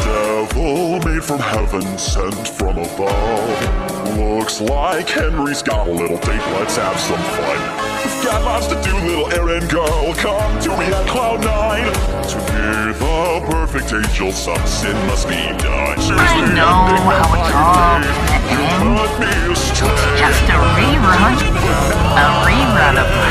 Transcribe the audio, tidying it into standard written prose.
devil made from heaven, sent from above. Looks like Henry's got a little date, let's have some fun. We've got lots to do, little Aaron girl, come to me at Cloud9. To be the perfect angel, some sin must be done. I know how it's all gonna end. It's just a rerun. A rerun of